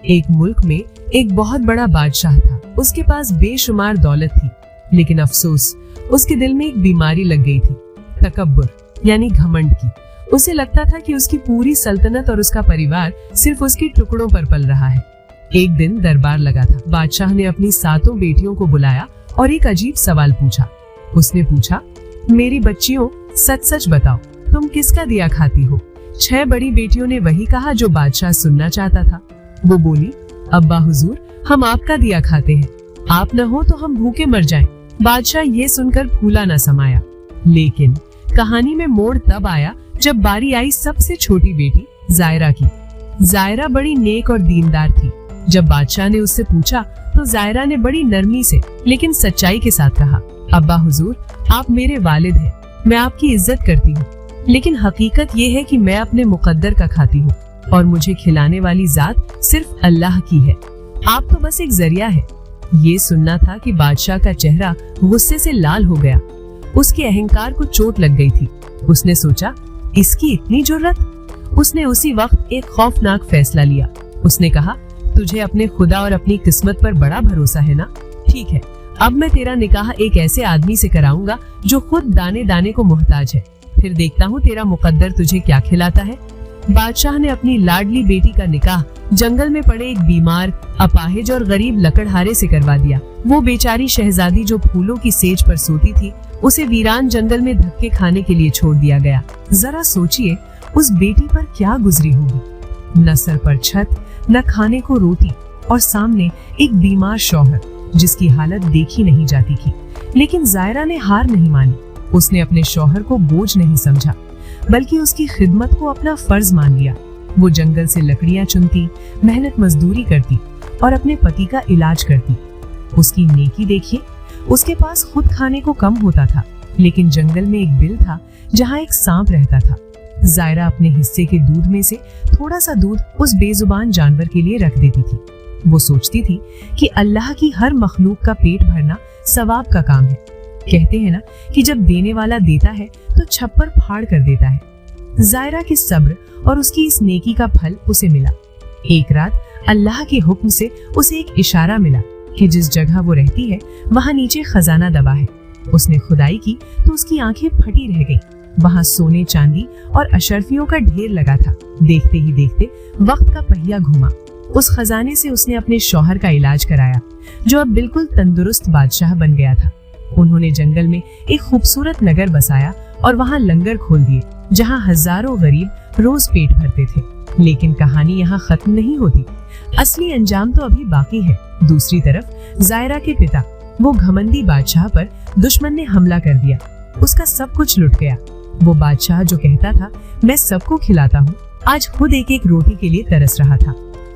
एक मुल्क में एक बहुत बड़ा बादशाह था। उसके पास बेशुमार दौलत थी, लेकिन अफसोस उसके दिल में एक बीमारी लग गई थी, तकब्बुर यानी घमंड की। उसे लगता था कि उसकी पूरी सल्तनत और उसका परिवार सिर्फ उसके टुकड़ों पर पल रहा है। एक दिन दरबार लगा था। बादशाह ने अपनी 7 बेटियों को बुलाया और एक अजीब सवाल पूछा। उसने पूछा, मेरी बच्चियों, सच सच बताओ, तुम किसका दिया खाती हो? 6 बड़ी बेटियों ने वही कहा जो बादशाह सुनना चाहता था। वो बोली, अब्बा हुजूर, हम आपका दिया खाते हैं, आप न हो तो हम भूखे मर जाएं। बादशाह ये सुनकर फूला न समाया। लेकिन कहानी में मोड़ तब आया जब बारी आई सबसे छोटी बेटी जायरा की। जायरा बड़ी नेक और दीनदार थी। जब बादशाह ने उससे पूछा तो जायरा ने बड़ी नरमी से लेकिन सच्चाई के साथ कहा, अब्बा हुजूर, आप मेरे वालिद हैं, मैं आपकी इज्जत करती हूँ, लेकिन हकीकत ये है कि मैं अपने मुकद्दर का खाती हूँ और मुझे खिलाने वाली जात सिर्फ अल्लाह की है, आप तो बस एक जरिया है। ये सुनना था कि बादशाह का चेहरा गुस्से से लाल हो गया। उसके अहंकार को चोट लग गई थी। उसने सोचा, इसकी इतनी जुर्रत। उसने उसी वक्त एक खौफनाक फैसला लिया। उसने कहा, तुझे अपने खुदा और अपनी किस्मत पर बड़ा भरोसा है ना? ठीक है, अब मैं तेरा निकाह एक ऐसे आदमी से कराऊंगा जो खुद दाने दाने को मोहताज है, फिर देखता हूँ तेरा मुकद्दर तुझे क्या खिलाता है। बादशाह ने अपनी लाडली बेटी का निकाह जंगल में पड़े एक बीमार, अपाहिज और गरीब लकड़हारे से करवा दिया। वो बेचारी शहजादी जो फूलों की सेज पर सोती थी, उसे वीरान जंगल में धक्के खाने के लिए छोड़ दिया गया। जरा सोचिए, उस बेटी पर क्या गुजरी होगी। न सर पर छत, न खाने को रोटी, और सामने एक बीमार शौहर जिसकी हालत देखी नहीं जाती थी। लेकिन जायरा ने हार नहीं मानी। उसने अपने शौहर को बोझ नहीं समझा, बल्कि उसकी खिदमत को अपना फर्ज मान लिया। वो जंगल से लकड़ियां चुनती, मेहनत मजदूरी करती और अपने पति का इलाज करती। उसकी नेकी देखिए, उसके पास खुद खाने को कम होता था, लेकिन जंगल में एक बिल था जहाँ एक सांप रहता था। जायरा अपने हिस्से के दूध में से थोड़ा सा दूध उस बेजुबान जानवर के लिए रख देती थी। वो सोचती थी कि अल्लाह की हर मखलूक का पेट भरना सवाब का काम है। कहते हैं ना कि जब देने वाला देता है तो छप्पर फाड़ कर देता है। जायरा के सब्र और उसकी इस नेकी का फल उसे मिला। एक रात अल्लाह के हुक्म से उसे एक इशारा मिला कि जिस जगह वो रहती है वहाँ नीचे खजाना दबा है। उसने खुदाई की तो उसकी आंखें फटी रह गईं। वहाँ सोने, चांदी और अशर्फियों का ढेर लगा था। देखते ही देखते वक्त का पहिया घूमा। उस खजाने से उसने अपने शौहर का इलाज कराया, जो अब बिल्कुल तंदुरुस्त बादशाह बन गया था। उन्होंने जंगल में एक खूबसूरत नगर बसाया और वहाँ लंगर खोल दिए, जहाँ हजारों गरीब रोज पेट भरते थे। लेकिन कहानी यहाँ खत्म नहीं होती। असली अंजाम तो अभी बाकी है। दूसरी तरफ जायरा के पिता, वो घमंडी बादशाह पर दुश्मन ने हमला कर दिया। उसका सब कुछ लुट गया। वो बादशाह जो कहता था मैं सबको खिलाता हूँ, आज खुद एक एक रोटी के लिए तरस रहा था।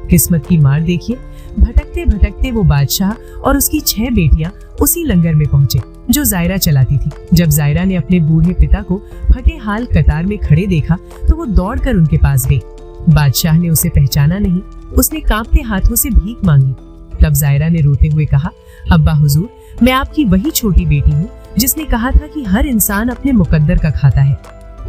किस्मत की मार देखिए, भटकते भटकते वो बादशाह और उसकी 6 बेटियां उसी लंगर में पहुंचे जो जायरा चलाती थी। जब जायरा ने अपने बूढ़े पिता को फटे हाल कतार में खड़े देखा तो वो दौड़कर उनके पास गई। बादशाह ने उसे पहचाना नहीं। उसने कांपते हाथों से भीख मांगी। तब जायरा ने रोते हुए कहा, अब्बा हुजूर, मैं आपकी वही छोटी बेटी हूँ जिसने कहा था कि हर इंसान अपने मुकद्दर का खाता है।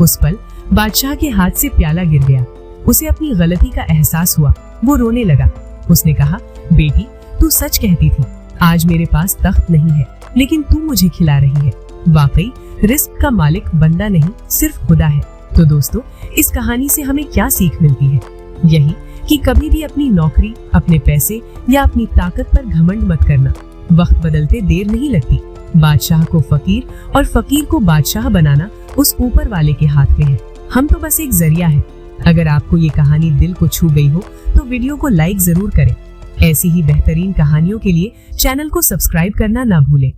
उस पल बादशाह के हाथ से प्याला गिर गया। उसे अपनी गलती का एहसास हुआ। वो रोने लगा। उसने कहा, बेटी, तू सच कहती थी, आज मेरे पास तख्त नहीं है, लेकिन तू मुझे खिला रही है। वाकई रिस्क का मालिक बंदा नहीं, सिर्फ खुदा है। तो दोस्तों, इस कहानी से हमें क्या सीख मिलती है? यही कि कभी भी अपनी नौकरी, अपने पैसे या अपनी ताकत पर घमंड मत करना। वक्त बदलते देर नहीं लगती। बादशाह को फकीर और फकीर को बादशाह बनाना उस ऊपर वाले के हाथ में है। हम तो बस एक जरिया है। अगर आपको ये कहानी दिल को छू गई हो तो वीडियो को लाइक जरूर करें। ऐसी ही बेहतरीन कहानियों के लिए चैनल को सब्सक्राइब करना ना भूलें।